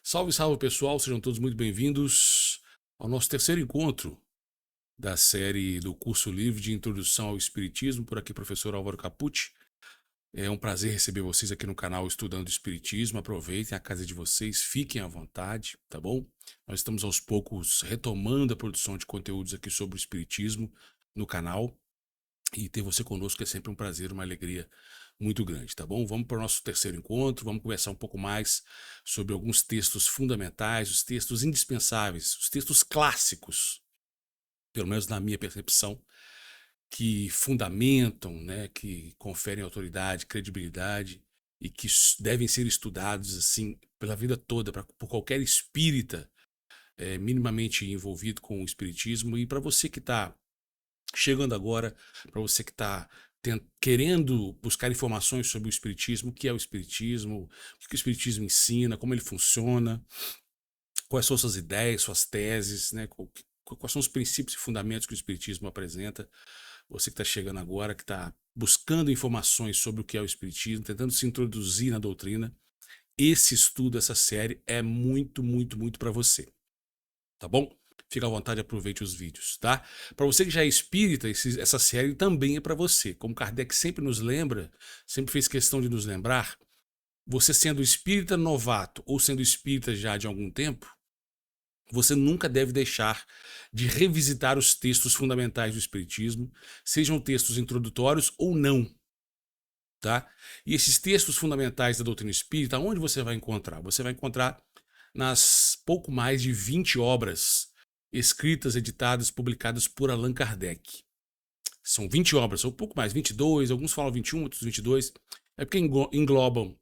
Salve, salve pessoal, sejam todos muito bem-vindos ao nosso terceiro encontro da série do curso livre de Introdução ao Espiritismo. Por aqui, professor Álvaro Capucci. É um prazer receber vocês aqui no canal Estudando Espiritismo. Aproveitem a casa de vocês, fiquem à vontade, tá bom? Nós estamos aos poucos retomando a produção de conteúdos aqui sobre o Espiritismo no canal. E ter você conosco é sempre um prazer, uma alegria muito grande, tá bom? Vamos para o nosso terceiro encontro, vamos conversar um pouco mais sobre alguns textos fundamentais, os textos indispensáveis, os textos clássicos, pelo menos na minha percepção, que fundamentam, né, que conferem autoridade, credibilidade e que devem ser estudados assim pela vida toda, por qualquer espírita minimamente envolvido com o espiritismo. E para você que está chegando agora, para você que está querendo buscar informações sobre o Espiritismo, o que é o Espiritismo, o que o Espiritismo ensina, como ele funciona, quais são suas ideias, suas teses, né? Quais são os princípios e fundamentos que o Espiritismo apresenta. Você que está chegando agora, que está buscando informações sobre o que é o Espiritismo, tentando se introduzir na doutrina, esse estudo, essa série é muito, muito, muito para você, tá bom? Fica à vontade, aproveite os vídeos, tá? Para você que já é espírita, essa série também é para você. Como Kardec sempre nos lembra, sempre fez questão de nos lembrar, você sendo espírita novato ou sendo espírita já de algum tempo, você nunca deve deixar de revisitar os textos fundamentais do espiritismo, sejam textos introdutórios ou não, tá? E esses textos fundamentais da doutrina espírita, onde você vai encontrar? Você vai encontrar nas pouco mais de 20 obras escritas, editadas, publicadas por Allan Kardec. São 20 obras, ou pouco mais, 22, alguns falam 21, outros 22. É porque englobam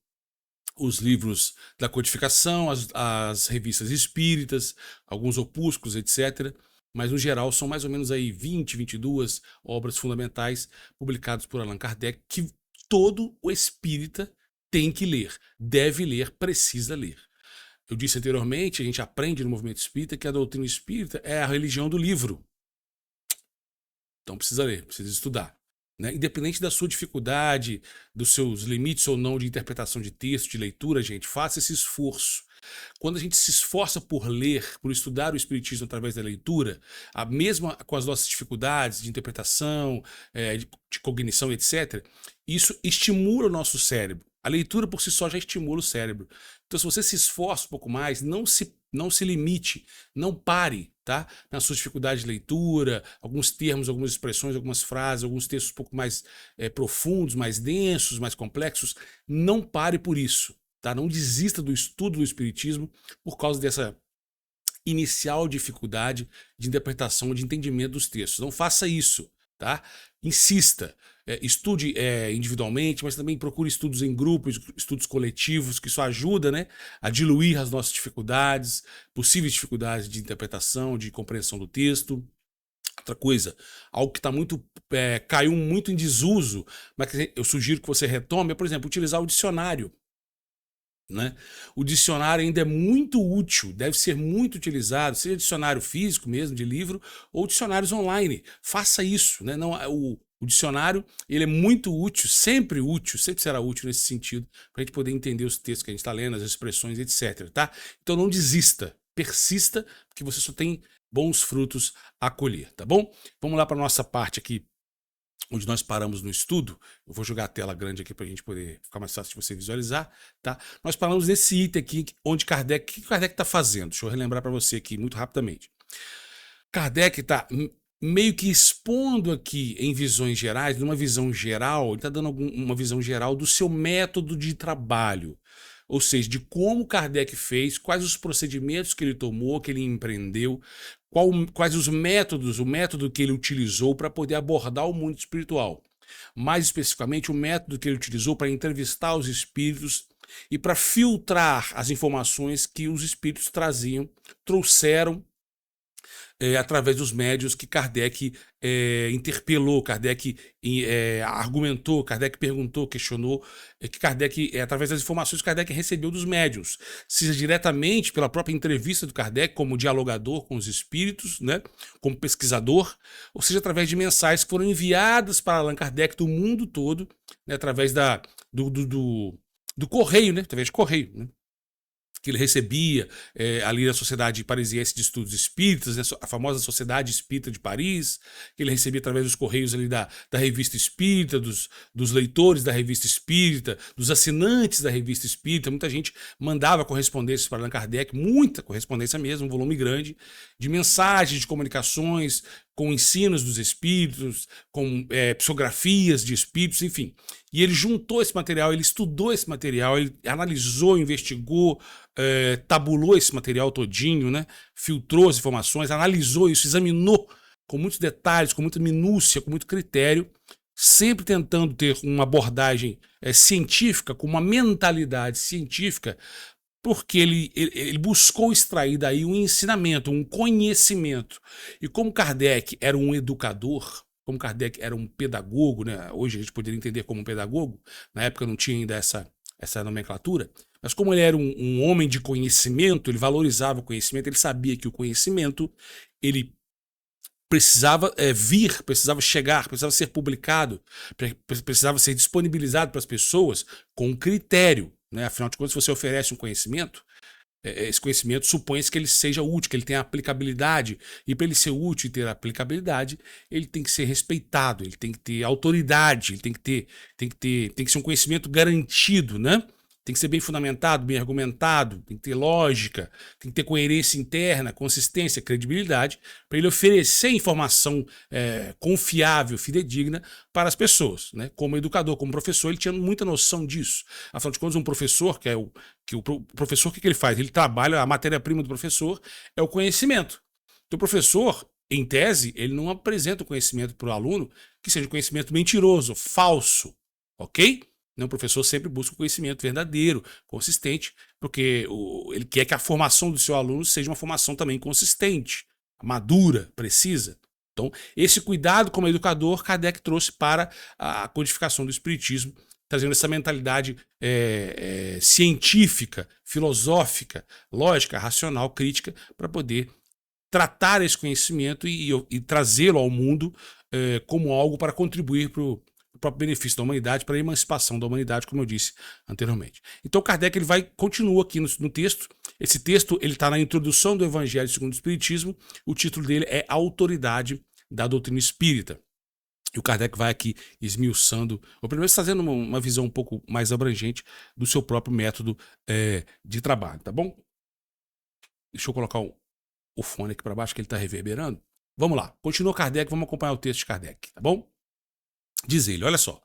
os livros da codificação, as revistas espíritas, alguns opúsculos, etc. Mas, no geral, são mais ou menos aí 20, 22 obras fundamentais publicadas por Allan Kardec, que todo o espírita tem que ler, deve ler, precisa ler. Eu disse anteriormente, a gente aprende no movimento espírita que a doutrina espírita é a religião do livro. Então precisa ler, precisa estudar, né? Independente da sua dificuldade, dos seus limites ou não de interpretação de texto, de leitura, gente, faça esse esforço. Quando a gente se esforça por ler, por estudar o Espiritismo através da leitura, mesmo com as nossas dificuldades de interpretação, de cognição, etc., isso estimula o nosso cérebro. A leitura por si só já estimula o cérebro. Então, se você se esforça um pouco mais, não se limite, não pare, tá? Na sua dificuldade de leitura, alguns termos, algumas expressões, algumas frases, alguns textos um pouco mais profundos, mais densos, mais complexos, não pare por isso. Tá? Não desista do estudo do Espiritismo por causa dessa inicial dificuldade de interpretação, de entendimento dos textos. Não faça isso, tá? Insista, estude individualmente, mas também procure estudos em grupos, estudos coletivos, que isso ajuda, né, a diluir as nossas dificuldades, possíveis dificuldades de interpretação, de compreensão do texto. Outra coisa, algo que caiu muito em desuso, mas que eu sugiro que você retome, é, por exemplo, utilizar o dicionário. Né? O dicionário ainda é muito útil, deve ser muito utilizado, seja dicionário físico mesmo, de livro, ou dicionários online. Faça isso. Né? Não, o dicionário ele é muito útil, sempre será útil nesse sentido, para a gente poder entender os textos que a gente está lendo, as expressões, etc. Tá? Então não desista, persista, porque você só tem bons frutos a colher, tá bom? Vamos lá para a nossa parte aqui, onde nós paramos no estudo. Eu vou jogar a tela grande aqui para a gente poder ficar mais fácil de você visualizar, tá? Nós paramos nesse item aqui, onde Kardec, o que Kardec está fazendo? Deixa eu relembrar para você aqui muito rapidamente. Kardec está meio que expondo aqui em visões gerais, numa visão geral, ele está dando uma visão geral do seu método de trabalho. Ou seja, de como Kardec fez, quais os procedimentos que ele tomou, que ele empreendeu, quais os métodos, o método que ele utilizou para poder abordar o mundo espiritual. Mais especificamente, o método que ele utilizou para entrevistar os espíritos e para filtrar as informações que os espíritos trouxeram através dos médios que Kardec interpelou, Kardec argumentou, Kardec perguntou, questionou, que Kardec, através das informações que Kardec recebeu dos médiuns, seja diretamente pela própria entrevista do Kardec como dialogador com os espíritos, né, como pesquisador, ou seja, através de mensagens que foram enviadas para Allan Kardec do mundo todo, né, através do correio, né, através de correio, né, que ele recebia ali da Sociedade Parisiense de Estudos Espíritas, né, a famosa Sociedade Espírita de Paris, que ele recebia através dos correios ali da Revista Espírita, dos leitores da Revista Espírita, dos assinantes da Revista Espírita. Muita gente mandava correspondências para Allan Kardec, muita correspondência mesmo, um volume grande, de mensagens, de comunicações, com ensinos dos espíritos, com psicografias de espíritos, enfim. E ele juntou esse material, ele estudou esse material, ele analisou, investigou, tabulou esse material todinho, né? Filtrou as informações, analisou isso, examinou com muitos detalhes, com muita minúcia, com muito critério, sempre tentando ter uma abordagem científica, com uma mentalidade científica, porque ele buscou extrair daí um ensinamento, um conhecimento. E como Kardec era um educador, como Kardec era um pedagogo, né? Hoje a gente poderia entender como um pedagogo, na época não tinha ainda essa nomenclatura, mas como ele era um homem de conhecimento, ele valorizava o conhecimento, ele sabia que o conhecimento ele precisava precisava chegar, precisava ser publicado, precisava ser disponibilizado para as pessoas com critério. Né? Afinal de contas, se você oferece um conhecimento, esse conhecimento supõe-se que ele seja útil, que ele tenha aplicabilidade, e para ele ser útil e ter aplicabilidade, ele tem que ser respeitado, ele tem que ter autoridade, ele tem que ser um conhecimento garantido, né? Tem que ser bem fundamentado, bem argumentado, tem que ter lógica, tem que ter coerência interna, consistência, credibilidade, para ele oferecer informação confiável, fidedigna para as pessoas. Né? Como educador, como professor, ele tinha muita noção disso. Afinal de contas, um professor, o professor, o que ele faz? Ele trabalha, a matéria-prima do professor é o conhecimento. Então, o professor, em tese, ele não apresenta o conhecimento para o aluno que seja um conhecimento mentiroso, falso, ok? O professor sempre busca o conhecimento verdadeiro, consistente, porque ele quer que a formação do seu aluno seja uma formação também consistente, madura, precisa. Então, esse cuidado como educador, Kardec trouxe para a codificação do Espiritismo, trazendo essa mentalidade científica, filosófica, lógica, racional, crítica, para poder tratar esse conhecimento e trazê-lo ao mundo como algo para contribuir para o próprio benefício da humanidade, para a emancipação da humanidade, como eu disse anteriormente. Então Kardec ele continua aqui no texto. Esse texto ele está na introdução do Evangelho segundo o Espiritismo. O título dele é Autoridade da Doutrina Espírita. E o Kardec vai aqui esmiuçando, ou pelo menos fazendo uma visão um pouco mais abrangente do seu próprio método de trabalho, tá bom? Deixa eu colocar o fone aqui para baixo que ele está reverberando. Vamos lá, continua Kardec, vamos acompanhar o texto de Kardec, tá bom? Diz ele, olha só.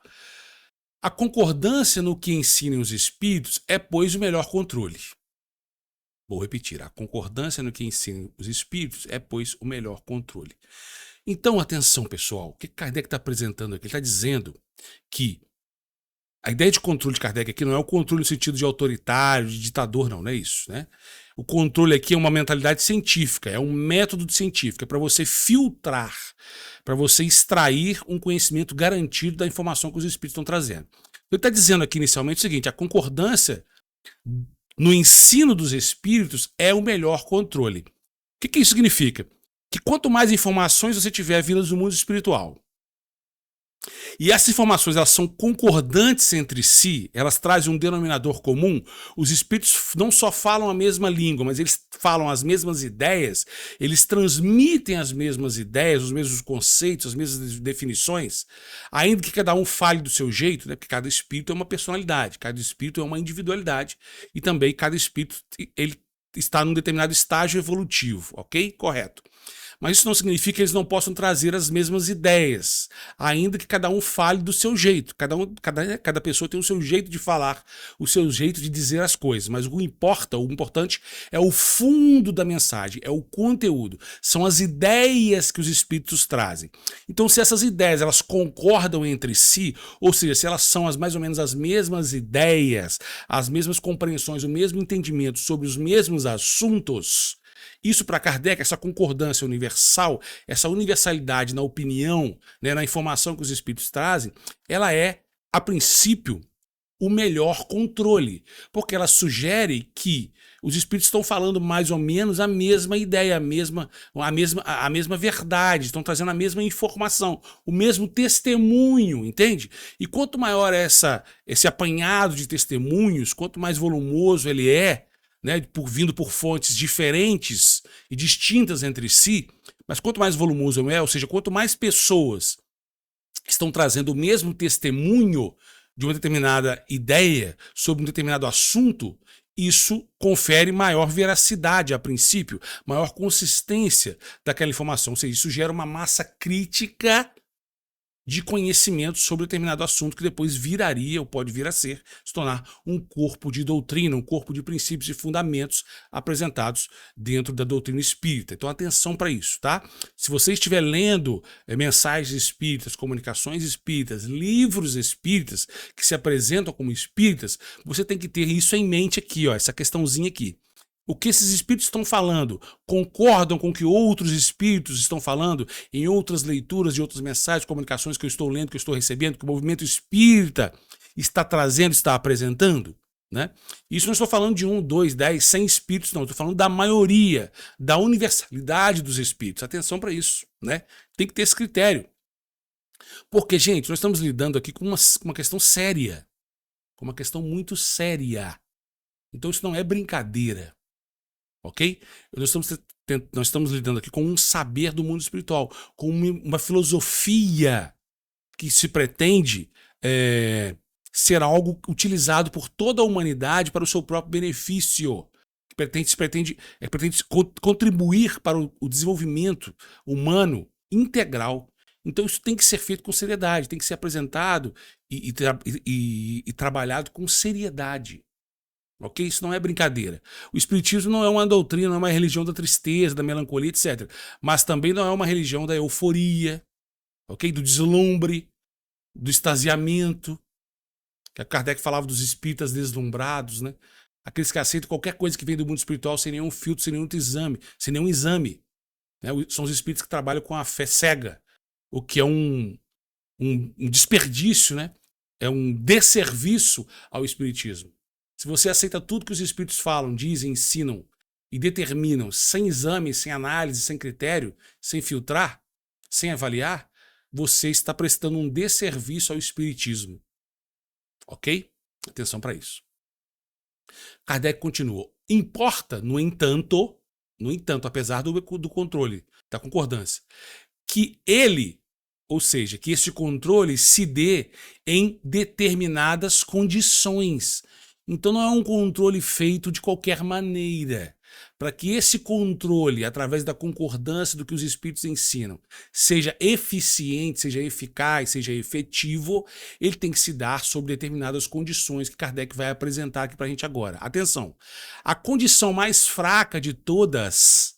A concordância no que ensinam os espíritos é, pois, o melhor controle. Vou repetir. A concordância no que ensinam os espíritos é, pois, o melhor controle. Então, atenção, pessoal. O que Kardec está apresentando aqui? Ele está dizendo que a ideia de controle de Kardec aqui não é o controle no sentido de autoritário, de ditador, não é isso, né? O controle aqui é uma mentalidade científica, é um método científico, é para você filtrar, para você extrair um conhecimento garantido da informação que os espíritos estão trazendo. Ele está dizendo aqui inicialmente o seguinte: a concordância no ensino dos espíritos é o melhor controle. O que isso significa? Que quanto mais informações você tiver vindas do mundo espiritual, e essas informações elas são concordantes entre si, elas trazem um denominador comum, os espíritos não só falam a mesma língua, mas eles falam as mesmas ideias, eles transmitem as mesmas ideias, os mesmos conceitos, as mesmas definições, ainda que cada um fale do seu jeito, né? Porque cada espírito é uma personalidade, cada espírito é uma individualidade, e também cada espírito ele está num determinado estágio evolutivo, ok? Correto. Mas isso não significa que eles não possam trazer as mesmas ideias, ainda que cada um fale do seu jeito. Cada pessoa tem o seu jeito de falar, o seu jeito de dizer as coisas. Mas o importante é o fundo da mensagem, é o conteúdo. São as ideias que os espíritos trazem. Então, se essas ideias elas concordam entre si, ou seja, se elas são mais ou menos as mesmas ideias, as mesmas compreensões, o mesmo entendimento sobre os mesmos assuntos, isso para Kardec, essa concordância universal, essa universalidade na opinião, né, na informação que os espíritos trazem, ela é, a princípio, o melhor controle, porque ela sugere que os espíritos estão falando mais ou menos a mesma ideia, a mesma verdade, estão trazendo a mesma informação, o mesmo testemunho, entende? E quanto maior esse apanhado de testemunhos, quanto mais volumoso ele é, né, vindo por fontes diferentes e distintas entre si, mas quanto mais volumoso é, ou seja, quanto mais pessoas estão trazendo o mesmo testemunho de uma determinada ideia sobre um determinado assunto, isso confere maior veracidade a princípio, maior consistência daquela informação, ou seja, isso gera uma massa crítica de conhecimento sobre determinado assunto que depois viraria, ou pode vir a ser, se tornar um corpo de doutrina, um corpo de princípios e fundamentos apresentados dentro da doutrina espírita. Então atenção para isso, tá? Se você estiver lendo mensagens espíritas, comunicações espíritas, livros espíritas que se apresentam como espíritas, você tem que ter isso em mente aqui, ó, essa questãozinha aqui. O que esses espíritos estão falando concordam com o que outros espíritos estão falando em outras leituras de outras mensagens, comunicações que eu estou lendo, que eu estou recebendo, que o movimento espírita está trazendo, está apresentando, né? Isso não estou falando de 1, 2, 10, 100 espíritos, não. Estou falando da maioria, da universalidade dos espíritos. Atenção para isso, né? Tem que ter esse critério. Porque, gente, nós estamos lidando aqui com uma questão séria, com uma questão muito séria. Então isso não é brincadeira. Ok? Nós estamos lidando aqui com um saber do mundo espiritual, com uma filosofia que se pretende ser algo utilizado por toda a humanidade para o seu próprio benefício, que pretende contribuir para o desenvolvimento humano integral. Então isso tem que ser feito com seriedade, tem que ser apresentado e trabalhado com seriedade. Ok? Isso não é brincadeira. O espiritismo não é uma doutrina, não é uma religião da tristeza, da melancolia, etc. Mas também não é uma religião da euforia, ok? Do deslumbre, do extasiamento. Que Kardec falava dos espíritas deslumbrados, né? Aqueles que aceitam qualquer coisa que vem do mundo espiritual sem nenhum filtro, sem nenhum exame. Né? São os espíritos que trabalham com a fé cega, o que é um desperdício, né? É um desserviço ao espiritismo. Se você aceita tudo que os espíritos falam, dizem, ensinam e determinam sem exame, sem análise, sem critério, sem filtrar, sem avaliar, você está prestando um desserviço ao espiritismo. Ok? Atenção para isso. Kardec continua. Importa, no entanto, apesar do controle, da concordância, que ele, ou seja, que esse controle se dê em determinadas condições. Então não é um controle feito de qualquer maneira. Para que esse controle, através da concordância do que os espíritos ensinam, seja eficiente, seja eficaz, seja efetivo, ele tem que se dar sob determinadas condições que Kardec vai apresentar aqui para a gente agora. Atenção! A condição mais fraca de todas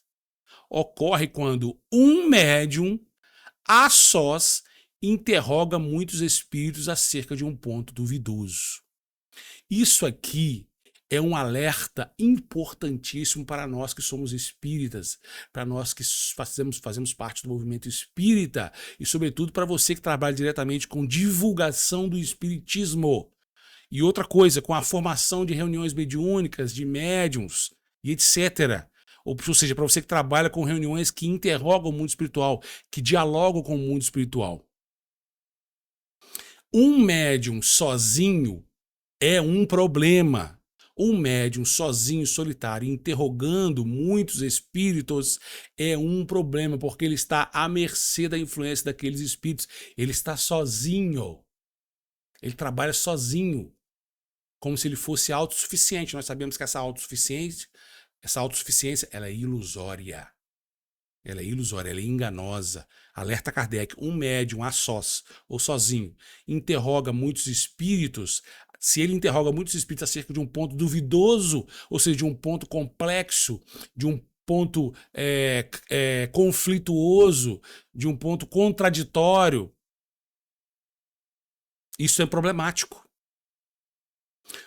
ocorre quando um médium, a sós, interroga muitos espíritos acerca de um ponto duvidoso. Isso aqui é um alerta importantíssimo para nós que somos espíritas, para nós que fazemos parte do movimento espírita e, sobretudo, para você que trabalha diretamente com divulgação do espiritismo. E outra coisa, com a formação de reuniões mediúnicas, de médiums e etc. Ou seja, para você que trabalha com reuniões que interrogam o mundo espiritual, que dialogam com o mundo espiritual. Um médium sozinho é um problema. Um médium sozinho, solitário, interrogando muitos espíritos é um problema, porque ele está à mercê da influência daqueles espíritos. Ele está sozinho. Ele trabalha sozinho, como se ele fosse autossuficiente. Nós sabemos que essa autossuficiência, ela é ilusória. Ela é ilusória, ela é enganosa. Alerta Kardec, um médium a sós ou sozinho interroga muitos espíritos. Se ele interroga muitos espíritos acerca de um ponto duvidoso, ou seja, de um ponto complexo, de um ponto conflituoso, de um ponto contraditório, isso é problemático.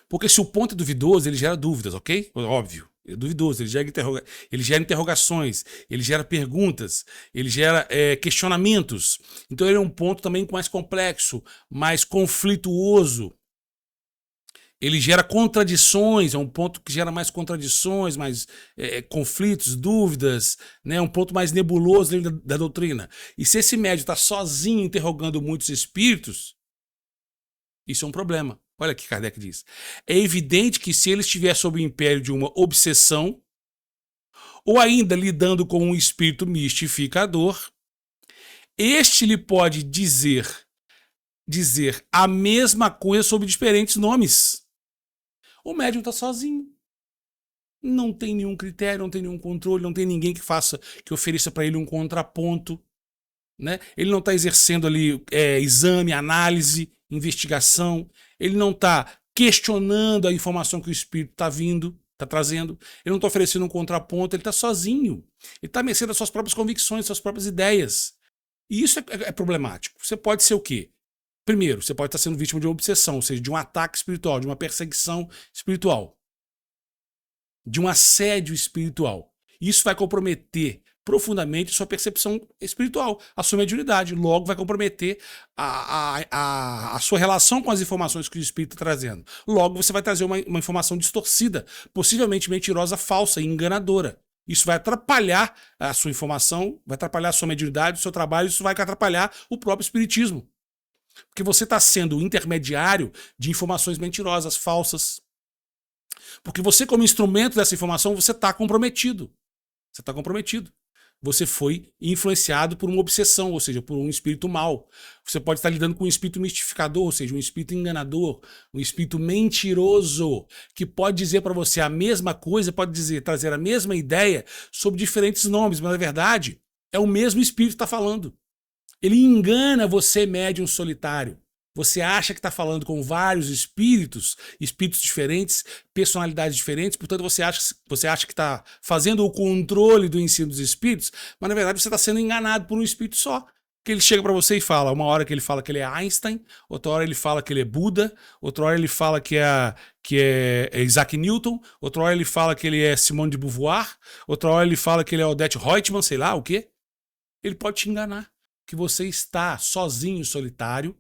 Porque se o ponto é duvidoso, ele gera dúvidas, ok? Óbvio, é duvidoso, ele gera interrogações, ele gera perguntas, ele gera questionamentos. Então ele é um ponto também mais complexo, mais conflituoso. Ele gera contradições, é um ponto que gera mais contradições, mais conflitos, dúvidas, né? Um ponto mais nebuloso dentro da doutrina. E se esse médium está sozinho interrogando muitos espíritos, isso é um problema. Olha o que Kardec diz. É evidente que se ele estiver sob o império de uma obsessão, ou ainda lidando com um espírito mistificador, este lhe pode dizer a mesma coisa sob diferentes nomes. O médium está sozinho. Não tem nenhum critério, não tem nenhum controle, não tem ninguém que ofereça para ele um contraponto, né? Ele não está exercendo ali exame, análise, investigação. Ele não está questionando a informação que o espírito está trazendo. Ele não está oferecendo um contraponto, ele está sozinho. Ele está à mercê das suas próprias convicções, das suas próprias ideias. E isso é problemático. Você pode ser o quê? Primeiro, você pode estar sendo vítima de uma obsessão, ou seja, de um ataque espiritual, de uma perseguição espiritual, de um assédio espiritual. Isso vai comprometer profundamente sua percepção espiritual, a sua mediunidade. Logo, vai comprometer a sua relação com as informações que o espírito está trazendo. Logo, você vai trazer uma informação distorcida, possivelmente mentirosa, falsa e enganadora. Isso vai atrapalhar a sua informação, vai atrapalhar a sua mediunidade, o seu trabalho, isso vai atrapalhar o próprio espiritismo. Porque você está sendo o intermediário de informações mentirosas, falsas. Porque você, como instrumento dessa informação, você está comprometido. Você está comprometido. Você foi influenciado por uma obsessão, ou seja, por um espírito mau. Você pode estar lidando com um espírito mistificador, ou seja, um espírito enganador, um espírito mentiroso, que pode dizer para você a mesma coisa, pode trazer a mesma ideia sob diferentes nomes, mas na verdade é o mesmo espírito que está falando. Ele engana você, médium solitário. Você acha que está falando com vários espíritos diferentes, personalidades diferentes, portanto você acha que está fazendo o controle do ensino dos espíritos, mas na verdade você está sendo enganado por um espírito só. Que ele chega para você e fala, uma hora que ele fala que ele é Einstein, outra hora ele fala que ele é Buda, outra hora ele fala que é Isaac Newton, outra hora ele fala que ele é Simone de Beauvoir, outra hora ele fala que ele é Odette Reutemann, sei lá o quê. Ele pode te enganar, que você está sozinho, solitário,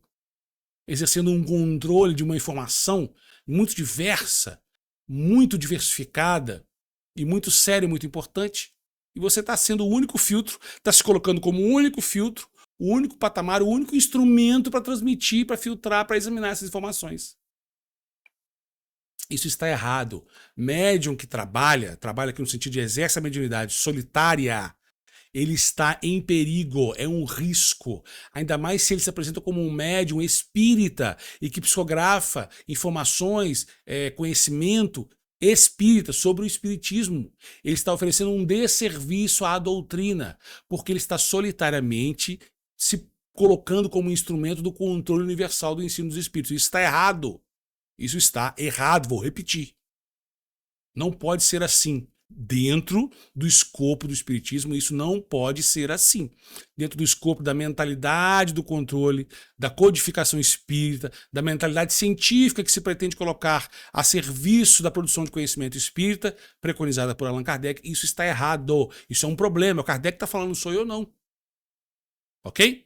exercendo um controle de uma informação muito diversa, muito diversificada e muito séria, muito importante. E você está sendo o único filtro, está se colocando como o único filtro, o único patamar, o único instrumento para transmitir, para filtrar, para examinar essas informações. Isso está errado. Médium que trabalha aqui no sentido de exerce a mediunidade solitária, ele está em perigo, é um risco. Ainda mais se ele se apresenta como um médium espírita e que psicografa informações, conhecimento espírita sobre o espiritismo. Ele está oferecendo um desserviço à doutrina, porque ele está solitariamente se colocando como instrumento do controle universal do ensino dos espíritos. Isso está errado. Isso está errado, vou repetir. Não pode ser assim. Dentro do escopo do espiritismo, isso não pode ser assim. Dentro do escopo da mentalidade do controle, da codificação espírita, da mentalidade científica que se pretende colocar a serviço da produção de conhecimento espírita, preconizada por Allan Kardec, isso está errado. Isso é um problema. O Kardec está falando, não sou eu não. Ok?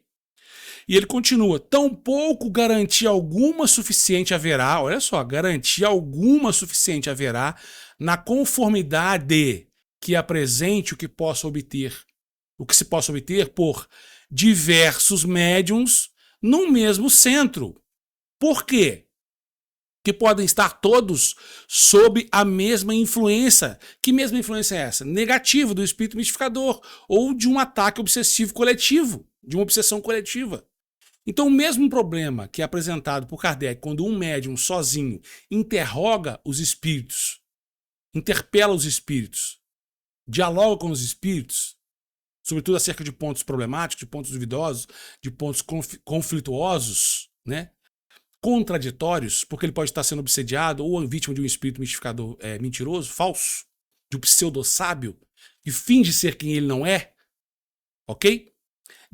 E ele continua, tampouco garantia alguma suficiente haverá, olha só, garantia alguma suficiente haverá na conformidade que apresente o que se possa obter por diversos médiums no mesmo centro. Por quê? Que podem estar todos sob a mesma influência. Que mesma influência é essa? Negativa, do espírito mistificador, ou de um ataque obsessivo coletivo, de uma obsessão coletiva. Então, o mesmo problema que é apresentado por Kardec quando um médium sozinho interroga os espíritos, interpela os espíritos, dialoga com os espíritos, sobretudo acerca de pontos problemáticos, de pontos duvidosos, de pontos conflituosos, né? Contraditórios, porque ele pode estar sendo obsediado ou vítima de um espírito mistificador mentiroso, falso, de um pseudo-sábio, que finge ser quem ele não é, ok?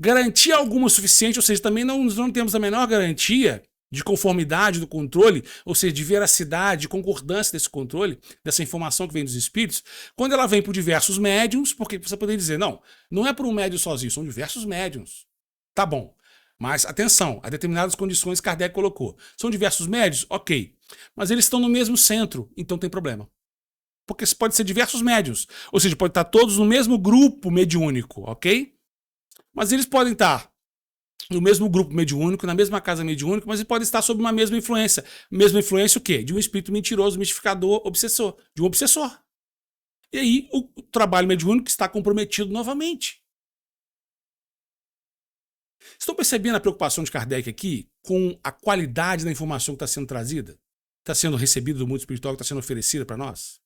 Garantia alguma suficiente, ou seja, também não temos a menor garantia de conformidade do controle, ou seja, de veracidade, de concordância desse controle, dessa informação que vem dos espíritos, quando ela vem por diversos médiums, porque você poderia dizer, não é por um médium sozinho, são diversos médiums. Tá bom, mas atenção, a determinadas condições que Kardec colocou. São diversos médiums? Ok, mas eles estão no mesmo centro, então tem problema. Porque pode ser diversos médiums, ou seja, pode estar todos no mesmo grupo mediúnico, ok? Mas eles podem estar no mesmo grupo mediúnico, na mesma casa mediúnica, mas ele pode estar sob uma mesma influência. Mesma influência o quê? De um espírito mentiroso, mistificador, obsessor. De um obsessor. E aí o trabalho mediúnico está comprometido novamente. Estão percebendo a preocupação de Kardec aqui com a qualidade da informação que está sendo trazida? Está sendo recebida do mundo espiritual, que está sendo oferecida para nós?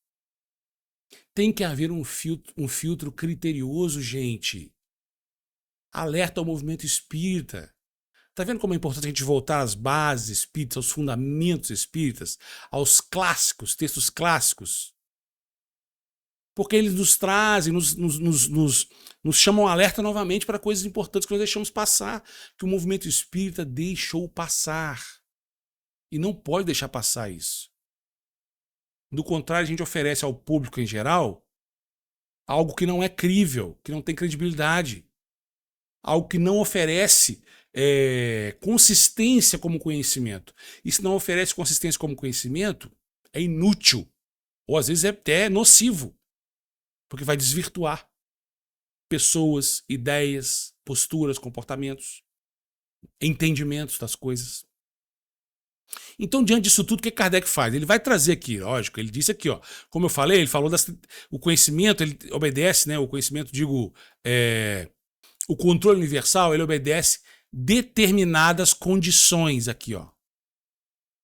Tem que haver um filtro criterioso, gente. Alerta ao movimento espírita. Tá vendo como é importante a gente voltar às bases espíritas, aos fundamentos espíritas, aos clássicos, textos clássicos? Porque eles nos trazem, nos chamam alerta novamente para coisas importantes que nós deixamos passar, que o movimento espírita deixou passar. E não pode deixar passar isso. Do contrário, a gente oferece ao público em geral algo que não é crível, que não tem credibilidade. Algo que não oferece consistência como conhecimento. E se não oferece consistência como conhecimento, é inútil. Ou às vezes é até nocivo. Porque vai desvirtuar pessoas, ideias, posturas, comportamentos, entendimentos das coisas. Então, diante disso tudo, o que Kardec faz? Ele vai trazer aqui, lógico, ele disse aqui, ó, como eu falei, ele falou o conhecimento, ele obedece, né? O conhecimento, digo, o controle universal, ele obedece determinadas condições aqui, ó.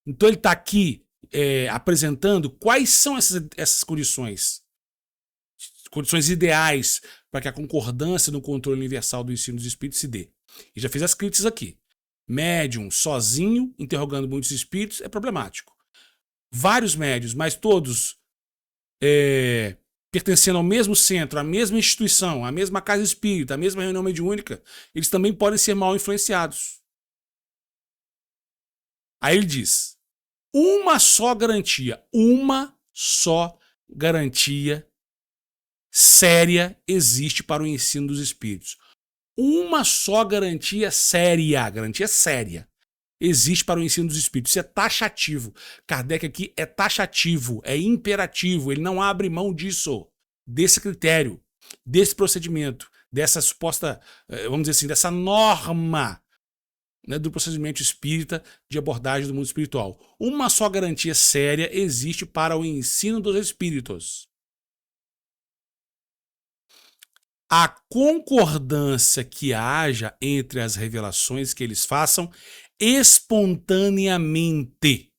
Então ele está aqui apresentando quais são essas condições ideais para que a concordância no controle universal do ensino dos espíritos se dê. E já fiz as críticas aqui. Médium sozinho, interrogando muitos espíritos, é problemático. Vários médios, mas todos pertencendo ao mesmo centro, à mesma instituição, à mesma casa espírita, à mesma reunião mediúnica, eles também podem ser mal influenciados. Aí ele diz, uma só garantia séria existe para o ensino dos espíritos. Uma só garantia séria existe para o ensino dos espíritos. Isso é taxativo. Kardec aqui é taxativo, é imperativo. Ele não abre mão disso, desse critério, desse procedimento, dessa suposta, vamos dizer assim, dessa norma, né, do procedimento espírita de abordagem do mundo espiritual. Uma só garantia séria existe para o ensino dos espíritos. A concordância que haja entre as revelações que eles façam espontaneamente.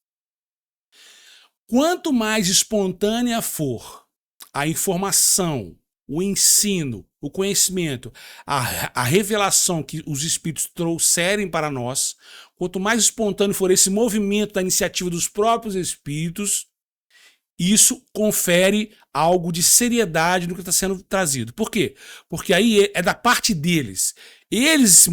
Quanto mais espontânea for a informação, o ensino, o conhecimento, a revelação que os espíritos trouxerem para nós, quanto mais espontâneo for esse movimento da iniciativa dos próprios espíritos, isso confere algo de seriedade no que está sendo trazido. Por quê? Porque aí é da parte deles. Eles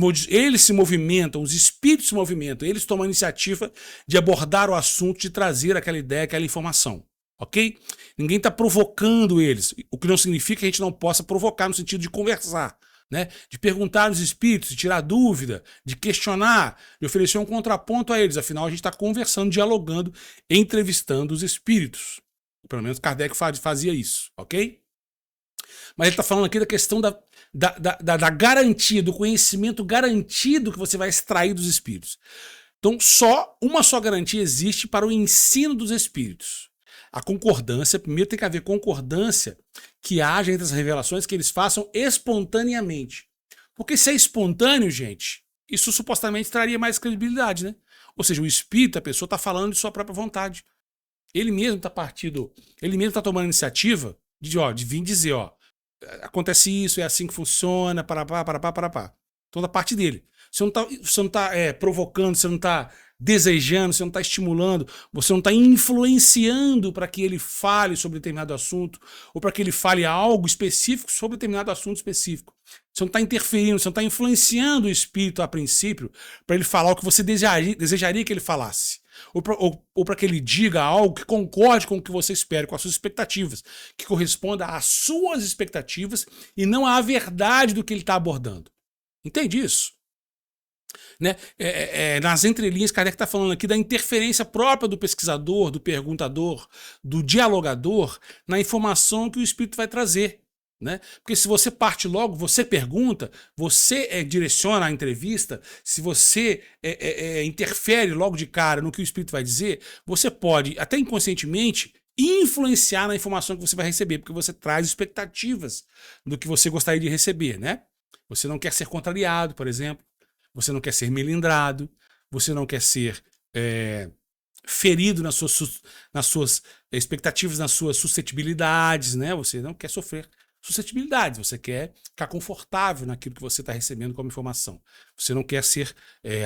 se movimentam, os espíritos se movimentam, eles tomam a iniciativa de abordar o assunto, de trazer aquela ideia, aquela informação. Ok? Ninguém está provocando eles, o que não significa que a gente não possa provocar no sentido de conversar, né? De perguntar aos espíritos, de tirar dúvida, de questionar, de oferecer um contraponto a eles. Afinal, a gente está conversando, dialogando, entrevistando os espíritos. Pelo menos Kardec fazia isso, ok? Mas ele está falando aqui da questão da garantia, do conhecimento garantido que você vai extrair dos espíritos. Então, uma só garantia existe para o ensino dos espíritos. A concordância, primeiro tem que haver concordância que haja entre as revelações que eles façam espontaneamente. Porque se é espontâneo, gente, isso supostamente traria mais credibilidade, né? Ou seja, o espírito, a pessoa está falando de sua própria vontade. Ele mesmo está ele mesmo está tomando a iniciativa de vir dizer, ó, acontece isso, é assim que funciona, parapá. Então, da parte dele. Você não está provocando, você não está desejando, você não está estimulando, você não está influenciando para que ele fale sobre determinado assunto ou para que ele fale algo específico sobre determinado assunto específico. Você não está interferindo, você não está influenciando o espírito a princípio para ele falar o que você desejaria que ele falasse. Ou para que ele diga algo que concorde com o que você espera, com as suas expectativas, que corresponda às suas expectativas e não à verdade do que ele está abordando. Entende isso? Né? Nas entrelinhas, Kardec está falando aqui da interferência própria do pesquisador, do perguntador, do dialogador na informação que o espírito vai trazer. Né? Porque se você parte logo, você pergunta, você direciona a entrevista, se você interfere logo de cara no que o espírito vai dizer, você pode, até inconscientemente, influenciar na informação que você vai receber, porque você traz expectativas do que você gostaria de receber, né? Você não quer ser contrariado, por exemplo, você não quer ser melindrado, você não quer ser ferido nas suas expectativas, nas suas suscetibilidades, né? Você não quer sofrer suscetibilidades, você quer ficar confortável naquilo que você está recebendo como informação. Você não quer ser,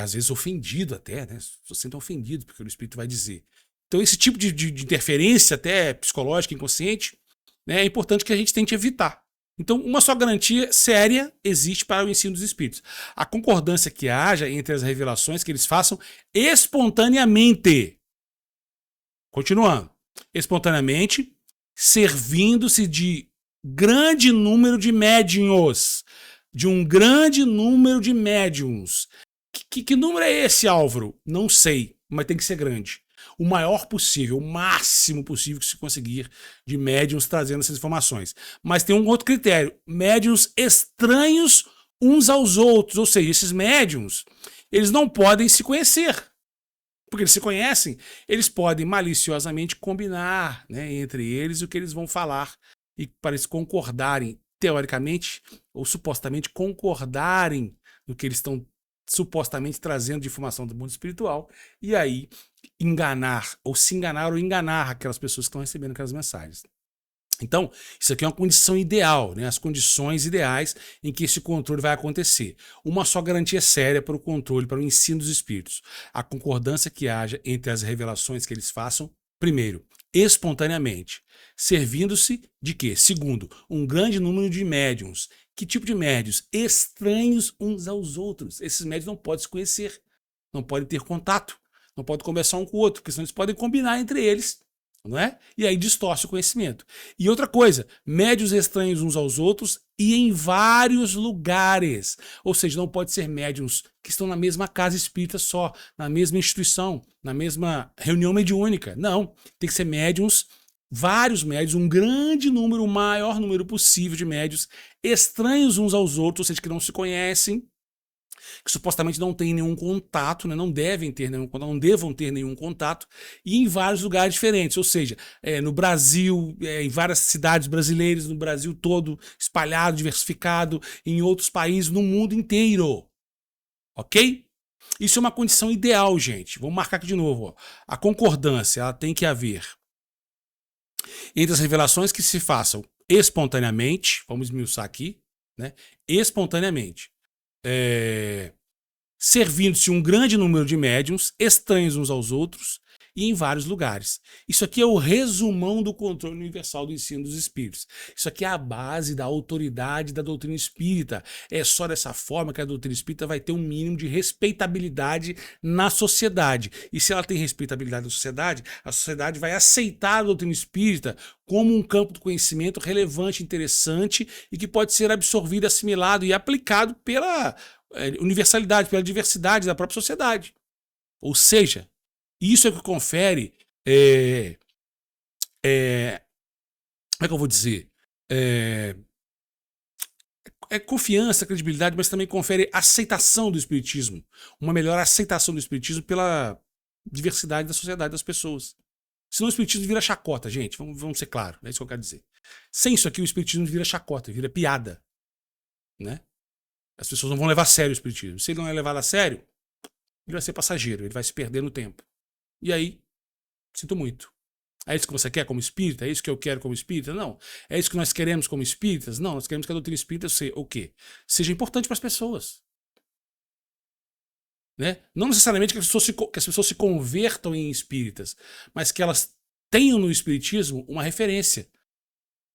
às vezes, ofendido até, né? Você se sente ofendido porque o espírito vai dizer. Então, esse tipo de interferência, até psicológica, inconsciente, né, é importante que a gente tente evitar. Então, uma só garantia séria existe para o ensino dos espíritos: a concordância que haja entre as revelações que eles façam espontaneamente. Continuando. Espontaneamente, servindo-se de grande número de médiuns. De um grande número de médiums. Que número é esse, Álvaro? Não sei, mas tem que ser grande. O maior possível, o máximo possível que se conseguir de médiums trazendo essas informações. Mas tem um outro critério: médiums estranhos uns aos outros. Ou seja, esses médiums, eles não podem se conhecer. Porque eles se conhecem, eles podem maliciosamente combinar, né, entre eles o que eles vão falar e para eles concordarem, teoricamente ou supostamente concordarem no que eles estão supostamente trazendo de informação do mundo espiritual, e aí enganar ou se enganar ou enganar aquelas pessoas que estão recebendo aquelas mensagens. Então, isso aqui é uma condição ideal, né? As condições ideais em que esse controle vai acontecer. Uma só garantia séria para o controle, para o ensino dos espíritos: a concordância que haja entre as revelações que eles façam, primeiro, espontaneamente, servindo-se de quê? Segundo, um grande número de médiuns. Que tipo de médiuns? Estranhos uns aos outros. Esses médiuns não podem se conhecer, não podem ter contato, não podem conversar um com o outro, porque senão eles podem combinar entre eles. Não é? E aí distorce o conhecimento. E outra coisa, médiuns estranhos uns aos outros e em vários lugares. Ou seja, não pode ser médiuns que estão na mesma casa espírita só, na mesma instituição, na mesma reunião mediúnica. Não, tem que ser médiuns, vários médiuns, um grande número, o maior número possível de médiuns estranhos uns aos outros, ou seja, que não se conhecem, que supostamente não têm nenhum contato, né? Não devem ter nenhum contato, não devam ter nenhum contato, e em vários lugares diferentes, ou seja, no Brasil, em várias cidades brasileiras, no Brasil todo, espalhado, diversificado, em outros países, no mundo inteiro. Ok? Isso é uma condição ideal, gente. Vamos marcar aqui de novo. Ó. A concordância, ela tem que haver entre as revelações que se façam espontaneamente, vamos esmiuçar aqui, né? Espontaneamente. Servindo-se um grande número de médiums, estranhos uns aos outros e em vários lugares. Isso aqui é o resumão do controle universal do ensino dos espíritos. Isso aqui é a base da autoridade da doutrina espírita. É só dessa forma que a doutrina espírita vai ter um mínimo de respeitabilidade na sociedade. E se ela tem respeitabilidade na sociedade, a sociedade vai aceitar a doutrina espírita como um campo do conhecimento relevante, interessante e que pode ser absorvido, assimilado e aplicado pela universalidade, pela diversidade da própria sociedade. Ou seja, isso é o que confere como é que eu vou dizer? Confiança, credibilidade, mas também confere aceitação do espiritismo. Uma melhor aceitação do espiritismo pela diversidade da sociedade das pessoas. Senão o espiritismo vira chacota, gente. Vamos ser claros, é isso que eu quero dizer. Sem isso aqui, o espiritismo vira chacota, vira piada. Né? As pessoas não vão levar a sério o espiritismo. Se ele não é levado a sério, ele vai ser passageiro, ele vai se perder no tempo. E aí, sinto muito. É isso que você quer como espírita? É isso que eu quero como espírita? Não. É isso que nós queremos como espíritas? Não, nós queremos que a doutrina espírita seja o quê? Seja importante para as pessoas. Né? Não necessariamente que as pessoas se convertam em espíritas, mas que elas tenham no espiritismo uma referência.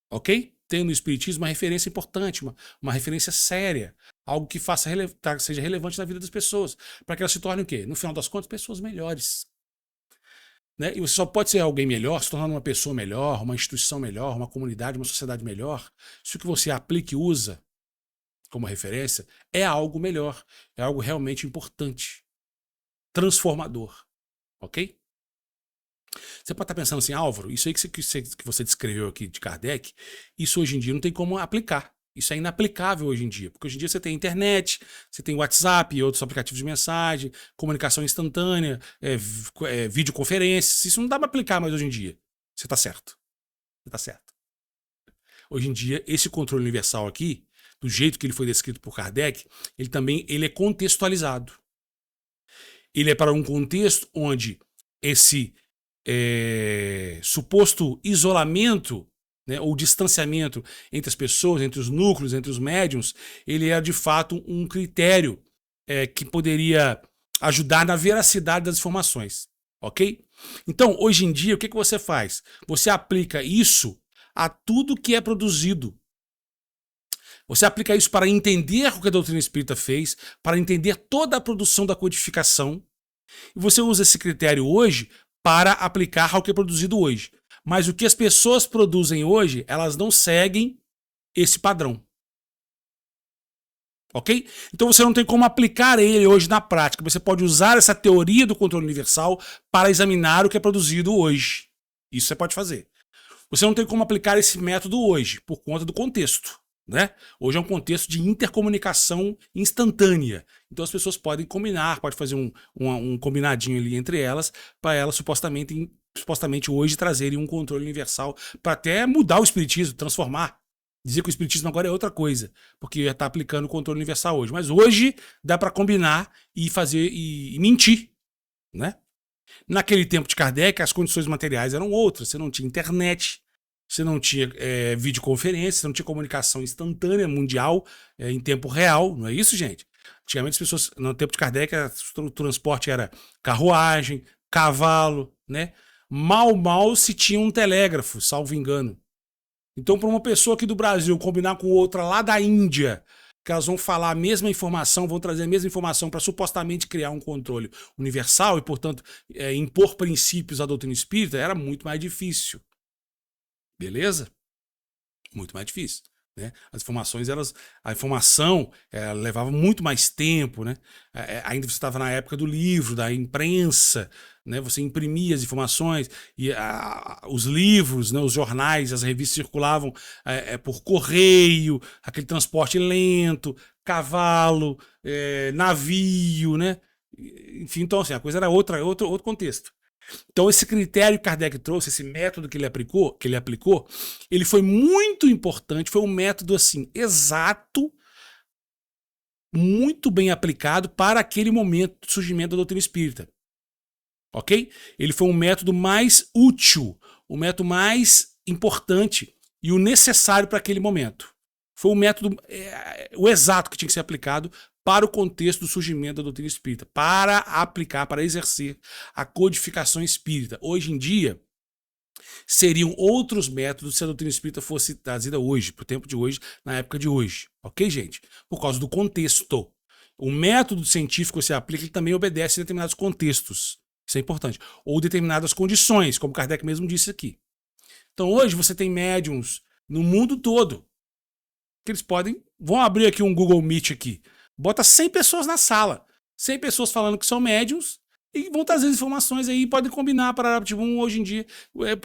Ok? Tenham no espiritismo uma referência importante, uma referência séria. Algo que seja relevante na vida das pessoas. Para que elas se tornem o quê? No final das contas, pessoas melhores. Né? E você só pode ser alguém melhor, se tornar uma pessoa melhor, uma instituição melhor, uma comunidade, uma sociedade melhor, se o que você aplica e usa como referência é algo melhor, é algo realmente importante, transformador. Ok? Você pode estar pensando assim, Álvaro, isso aí que você descreveu aqui de Kardec, isso hoje em dia não tem como aplicar. Isso é inaplicável hoje em dia, porque hoje em dia você tem internet, você tem WhatsApp e outros aplicativos de mensagem, comunicação instantânea, videoconferências. Isso não dá para aplicar mais hoje em dia. Você está certo. Você está certo. Hoje em dia, esse controle universal aqui, do jeito que ele foi descrito por Kardec, ele é contextualizado. Ele é para um contexto onde esse suposto isolamento, né, ou distanciamento entre as pessoas, entre os núcleos, entre os médiums, ele é de fato um critério que poderia ajudar na veracidade das informações, ok? Então, hoje em dia, o que você faz? Você aplica isso a tudo que é produzido. Você aplica isso para entender o que a doutrina espírita fez, para entender toda a produção da codificação, e você usa esse critério hoje para aplicar ao que é produzido hoje. Mas o que as pessoas produzem hoje, elas não seguem esse padrão. Ok? Então você não tem como aplicar ele hoje na prática. Você pode usar essa teoria do controle universal para examinar o que é produzido hoje. Isso você pode fazer. Você não tem como aplicar esse método hoje, por conta do contexto. Né? Hoje é um contexto de intercomunicação instantânea. Então as pessoas podem combinar, pode fazer um combinadinho ali entre elas, para elas supostamente hoje trazerem um controle universal, para até mudar o espiritismo, transformar. Dizer que o espiritismo agora é outra coisa, porque já está aplicando o controle universal hoje. Mas hoje dá para combinar e fazer e mentir. Né? Naquele tempo de Kardec, as condições materiais eram outras. Você não tinha internet, você não tinha videoconferência, você não tinha comunicação instantânea, mundial, em tempo real, não é isso, gente? Antigamente as pessoas, no tempo de Kardec, o transporte era carruagem, cavalo, né? Mal se tinha um telégrafo, salvo engano. Então, para uma pessoa aqui do Brasil combinar com outra lá da Índia, que elas vão falar a mesma informação, vão trazer a mesma informação para supostamente criar um controle universal e, portanto, impor princípios à doutrina espírita, era muito mais difícil. Beleza? Muito mais difícil. Né? As informações, a informação levava muito mais tempo. Né? Ainda você estava na época do livro, da imprensa, né? Você imprimia as informações, e os livros, né? Os jornais, as revistas circulavam por correio, aquele transporte lento, cavalo, navio, né? Enfim, então assim, a coisa era outro contexto. Então esse critério que Kardec trouxe, esse método que ele aplicou, ele foi muito importante, foi um método assim exato, muito bem aplicado para aquele momento do surgimento da doutrina espírita. Ok? Ele foi um método mais útil, o método mais importante e o necessário para aquele momento. Foi o método o exato que tinha que ser aplicado para o contexto do surgimento da doutrina espírita, para aplicar, para exercer a codificação espírita. Hoje em dia, seriam outros métodos se a doutrina espírita fosse trazida hoje, para o tempo de hoje, na época de hoje. Ok, gente? Por causa do contexto. O método científico que você aplica, ele também obedece a determinados contextos. Isso é importante. Ou determinadas condições, como Kardec mesmo disse aqui. Então hoje você tem médiums no mundo todo, que eles vão abrir aqui um Google Meet aqui, bota 100 pessoas na sala, 100 pessoas falando que são médiums e vão trazer as informações aí, podem combinar para, tipo, hoje em dia,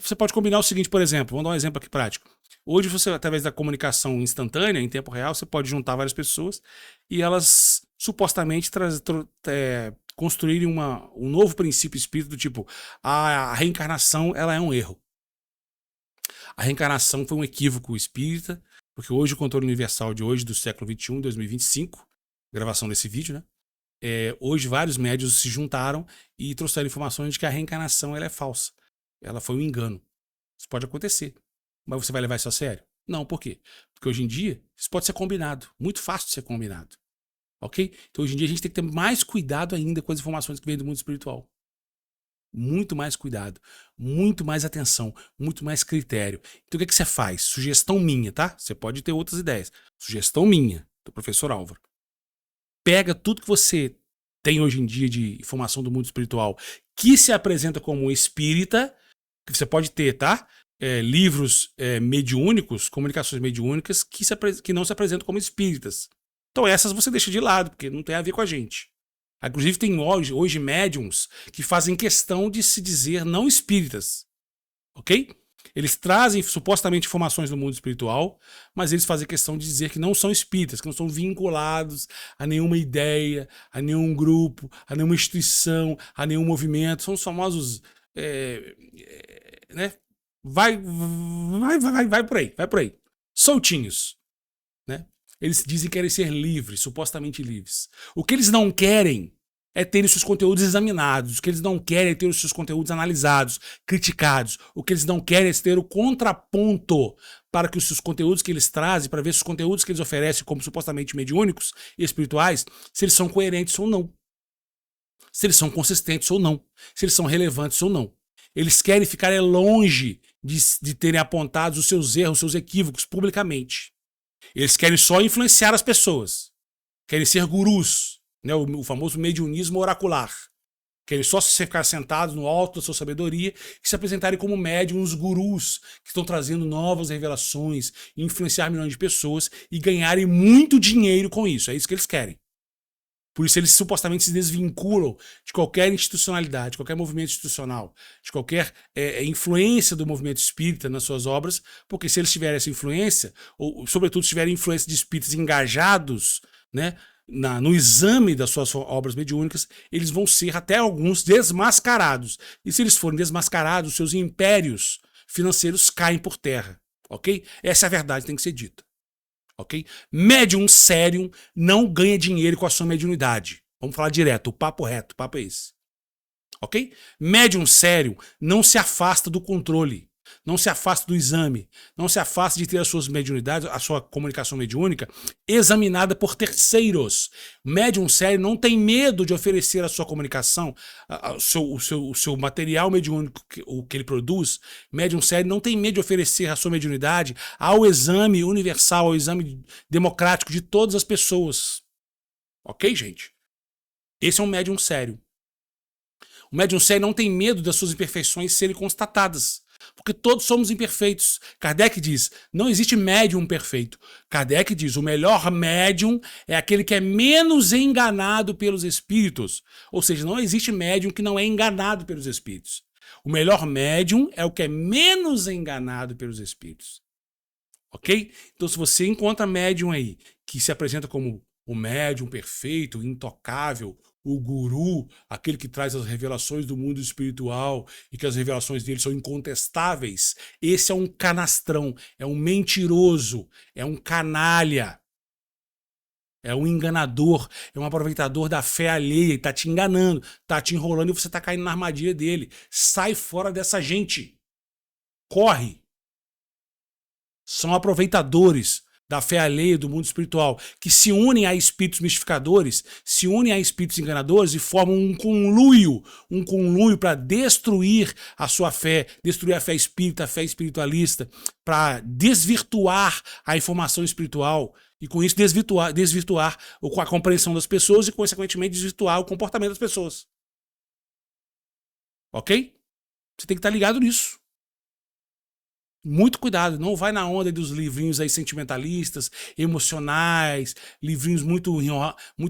você pode combinar o seguinte, por exemplo, vamos dar um exemplo aqui prático. Hoje você, através da comunicação instantânea, em tempo real, você pode juntar várias pessoas e elas supostamente construírem um novo princípio espírita do tipo, a reencarnação ela é um erro. A reencarnação foi um equívoco espírita, porque hoje o controle universal de hoje, do século XXI, 2025, gravação desse vídeo, né? Hoje vários médios se juntaram e trouxeram informações de que a reencarnação ela é falsa. Ela foi um engano. Isso pode acontecer. Mas você vai levar isso a sério? Não, por quê? Porque hoje em dia isso pode ser combinado. Muito fácil de ser combinado. Ok? Então hoje em dia a gente tem que ter mais cuidado ainda com as informações que vêm do mundo espiritual. Muito mais cuidado, muito mais atenção, muito mais critério. Então o que você faz? Sugestão minha, tá? Você pode ter outras ideias. Sugestão minha, do professor Álvaro. Pega tudo que você tem hoje em dia de informação do mundo espiritual que se apresenta como espírita, que você pode ter, tá? Livros mediúnicos, comunicações mediúnicas que não se apresentam como espíritas. Então essas você deixa de lado, porque não tem a ver com a gente. Inclusive tem hoje médiums que fazem questão de se dizer não espíritas, ok? Eles trazem supostamente informações do mundo espiritual, mas eles fazem questão de dizer que não são espíritas, que não são vinculados a nenhuma ideia, a nenhum grupo, a nenhuma instituição, a nenhum movimento. São os famosos, né? Vai por aí. Soltinhos, né? Eles dizem que querem ser livres, supostamente livres. O que eles não querem é ter os seus conteúdos examinados. O que eles não querem é ter os seus conteúdos analisados, criticados. O que eles não querem é ter o contraponto para que os seus conteúdos que eles trazem, para ver se os conteúdos que eles oferecem como supostamente mediúnicos e espirituais, se eles são coerentes ou não. Se eles são consistentes ou não. Se eles são relevantes ou não. Eles querem ficar longe de terem apontado os seus erros, os seus equívocos publicamente. Eles querem só influenciar as pessoas. Querem ser gurus, né? O famoso mediunismo oracular. Querem só ficar sentados no alto da sua sabedoria e se apresentarem como médiums gurus que estão trazendo novas revelações, influenciar milhões de pessoas e ganharem muito dinheiro com isso. É isso que eles querem. Por isso eles supostamente se desvinculam de qualquer institucionalidade, de qualquer movimento institucional, de qualquer influência do movimento espírita nas suas obras, porque se eles tiverem essa influência, ou sobretudo se tiverem influência de espíritas engajados, né, no exame das suas obras mediúnicas, eles vão ser até alguns desmascarados. E se eles forem desmascarados, seus impérios financeiros caem por terra. Ok? Essa é a verdade, tem que ser dita. Ok? Médium sério não ganha dinheiro com a sua mediunidade. Vamos falar direto, o papo reto, o papo é esse. Ok? Médium sério não se afasta do controle, não se afasta do exame, não se afasta de ter as suas mediunidades, a sua comunicação mediúnica examinada por terceiros. Médium sério não tem medo de oferecer a sua comunicação, o seu material mediúnico, o que ele produz. Médium sério não tem medo de oferecer a sua mediunidade ao exame universal, ao exame democrático de todas as pessoas. Ok, gente? Esse é um médium sério. O médium sério não tem medo das suas imperfeições serem constatadas. Porque todos somos imperfeitos. Kardec diz, não existe médium perfeito. Kardec diz, o melhor médium é aquele que é menos enganado pelos espíritos. Ou seja, não existe médium que não é enganado pelos espíritos. O melhor médium é o que é menos enganado pelos espíritos. Ok? Então se você encontra médium aí que se apresenta como o médium perfeito, o intocável, o guru, aquele que traz as revelações do mundo espiritual e que as revelações dele são incontestáveis, esse é um canastrão, é um mentiroso, é um canalha, é um enganador, é um aproveitador da fé alheia e tá te enganando, tá te enrolando e você tá caindo na armadilha dele. Sai fora dessa gente. Corre. São aproveitadores da fé alheia do mundo espiritual, que se unem a espíritos mistificadores, se unem a espíritos enganadores e formam um conluio para destruir a sua fé, destruir a fé espírita, a fé espiritualista, para desvirtuar a informação espiritual e com isso desvirtuar a compreensão das pessoas e consequentemente desvirtuar o comportamento das pessoas. Ok? Você tem que estar ligado nisso. Muito cuidado, não vai na onda dos livrinhos aí sentimentalistas, emocionais, livrinhos muito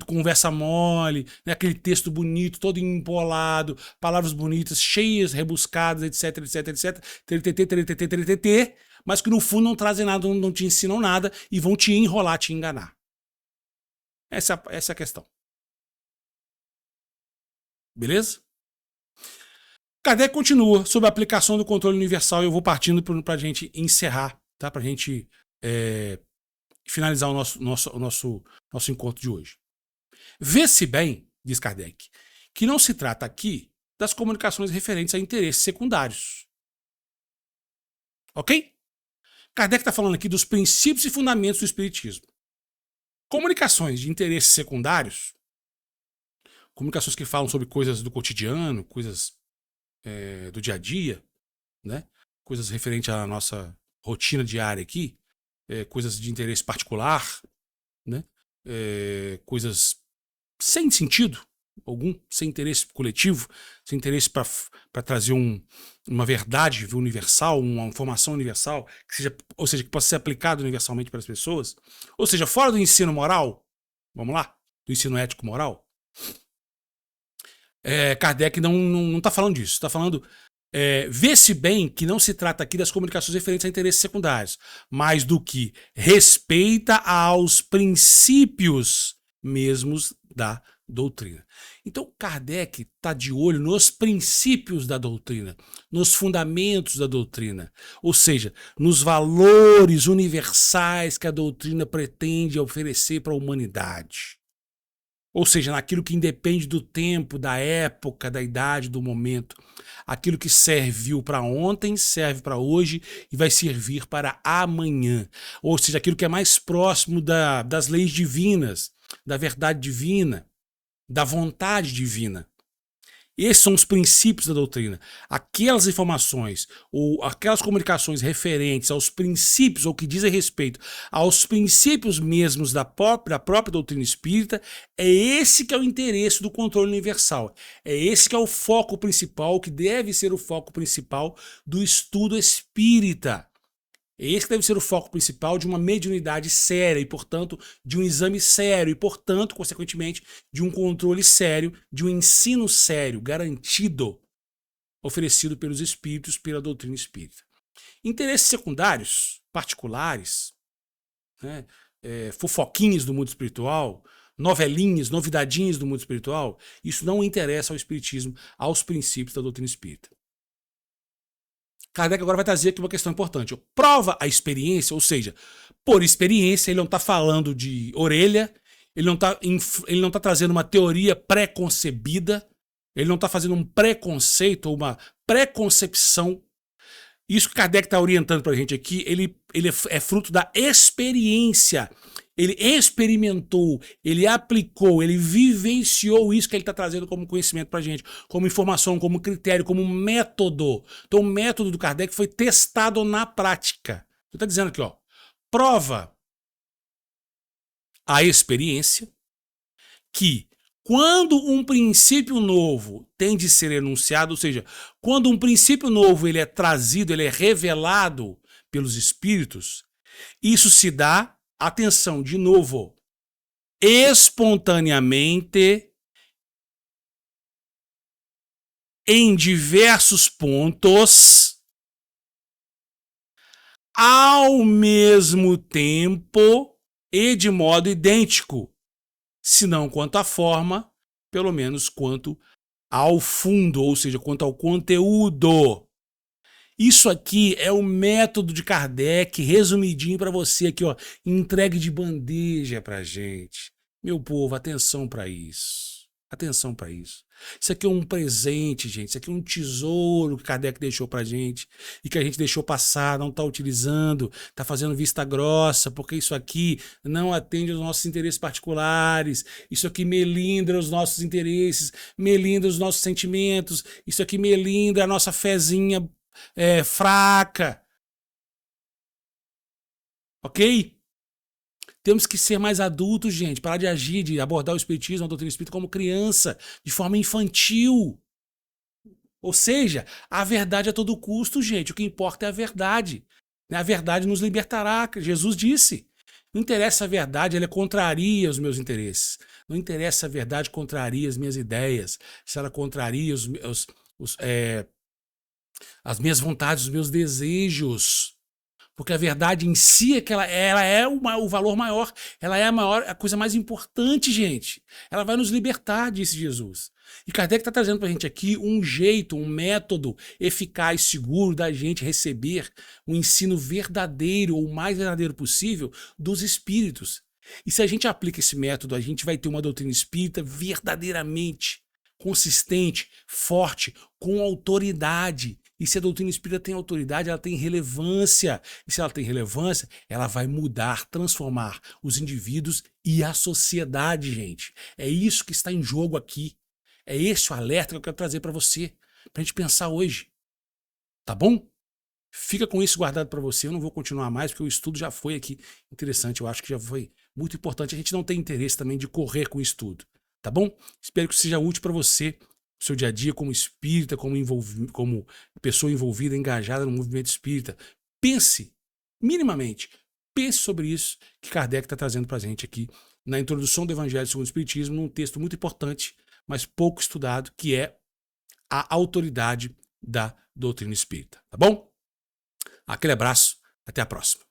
conversa mole, né? Aquele texto bonito, todo empolado, palavras bonitas, cheias, rebuscadas, etc, etc, etc, TTT, mas que no fundo não trazem nada, não te ensinam nada e vão te enrolar, te enganar. Essa é a questão. Beleza? Kardec continua sobre a aplicação do controle universal e eu vou partindo para a gente encerrar, tá? Para a gente finalizar o nosso encontro de hoje. Vê-se bem, diz Kardec, que não se trata aqui das comunicações referentes a interesses secundários. Ok? Kardec está falando aqui dos princípios e fundamentos do espiritismo. Comunicações de interesses secundários, comunicações que falam sobre coisas do cotidiano, coisas do dia a dia, né? Coisas referentes à nossa rotina diária aqui, coisas de interesse particular, né? Coisas sem sentido algum, sem interesse coletivo, sem interesse para trazer uma verdade universal, uma informação universal, ou seja, que possa ser aplicada universalmente para as pessoas, ou seja, fora do ensino moral, vamos lá, do ensino ético moral, Kardec não está falando disso. Está falando. Vê-se bem que não se trata aqui das comunicações referentes a interesses secundários, mas do que respeita aos princípios mesmos da doutrina. Então, Kardec está de olho nos princípios da doutrina, nos fundamentos da doutrina, ou seja, nos valores universais que a doutrina pretende oferecer para a humanidade. Ou seja, naquilo que independe do tempo, da época, da idade, do momento. Aquilo que serviu para ontem, serve para hoje e vai servir para amanhã. Ou seja, aquilo que é mais próximo das leis divinas, da verdade divina, da vontade divina. Esses são os princípios da doutrina. Aquelas informações ou aquelas comunicações referentes aos princípios ou que dizem respeito aos princípios mesmos da própria doutrina espírita, é esse que é o interesse do controle universal. É esse que é o foco principal, que deve ser o foco principal do estudo espírita. Esse deve ser o foco principal de uma mediunidade séria e, portanto, de um exame sério e, portanto, consequentemente, de um controle sério, de um ensino sério, garantido, oferecido pelos espíritos, pela doutrina espírita. Interesses secundários, particulares, né, fofoquinhas do mundo espiritual, novelinhas, novidadinhas do mundo espiritual, isso não interessa ao espiritismo, aos princípios da doutrina espírita. Kardec agora vai trazer aqui uma questão importante. Prova a experiência, ou seja, por experiência, ele não está falando de orelha, ele não tá trazendo uma teoria pré-concebida, ele não está fazendo um preconceito ou uma preconcepção. Isso que Kardec está orientando para a gente aqui, ele é fruto da experiência. Ele experimentou, ele aplicou, ele vivenciou isso que ele está trazendo como conhecimento para a gente, como informação, como critério, como método. Então o método do Kardec foi testado na prática. Ele está dizendo aqui, ó, prova a experiência que quando um princípio novo tem de ser enunciado, ou seja, quando um princípio novo ele é trazido, ele é revelado pelos espíritos, isso se dá, atenção, de novo, espontaneamente, em diversos pontos, ao mesmo tempo e de modo idêntico, se não quanto à forma, pelo menos quanto ao fundo, ou seja, quanto ao conteúdo. Isso aqui é o método de Kardec, resumidinho para você aqui, ó, entregue de bandeja pra gente. Meu povo, atenção para isso. Atenção para isso. Isso aqui é um presente, gente. Isso aqui é um tesouro que Kardec deixou pra gente e que a gente deixou passar, não está utilizando, está fazendo vista grossa, porque isso aqui não atende aos nossos interesses particulares. Isso aqui melindra os nossos interesses, melindra os nossos sentimentos. Isso aqui melindra a nossa fezinha fraca. Ok? Temos que ser mais adultos, gente. Parar de agir, de abordar o espiritismo, a doutrina espírita como criança, de forma infantil. Ou seja, a verdade a todo custo, gente. O que importa é a verdade. A verdade nos libertará. Jesus disse. Não interessa a verdade, ela contraria os meus interesses. Não interessa a verdade, contraria as minhas ideias. Se ela contraria as minhas vontades, os meus desejos. Porque a verdade em si é que ela é o valor maior, ela é a coisa mais importante, gente. Ela vai nos libertar, disse Jesus. E Kardec está trazendo para a gente aqui um jeito, um método eficaz, seguro da gente receber um ensino verdadeiro, ou o mais verdadeiro possível, dos espíritos. E se a gente aplica esse método, a gente vai ter uma doutrina espírita verdadeiramente consistente, forte, com autoridade. E se a doutrina espírita tem autoridade, ela tem relevância. E se ela tem relevância, ela vai mudar, transformar os indivíduos e a sociedade, gente. É isso que está em jogo aqui. É esse o alerta que eu quero trazer para você, para a gente pensar hoje. Tá bom? Fica com isso guardado para você. Eu não vou continuar mais, porque o estudo já foi aqui interessante. Eu acho que já foi muito importante. A gente não tem interesse também de correr com o estudo. Tá bom? Espero que seja útil para você, no seu dia a dia, como espírita, como pessoa envolvida, engajada no movimento espírita. Pense, minimamente, pense sobre isso que Kardec está trazendo para a gente aqui na introdução do Evangelho segundo o Espiritismo, num texto muito importante, mas pouco estudado, que é a autoridade da doutrina espírita. Tá bom? Aquele abraço, até a próxima.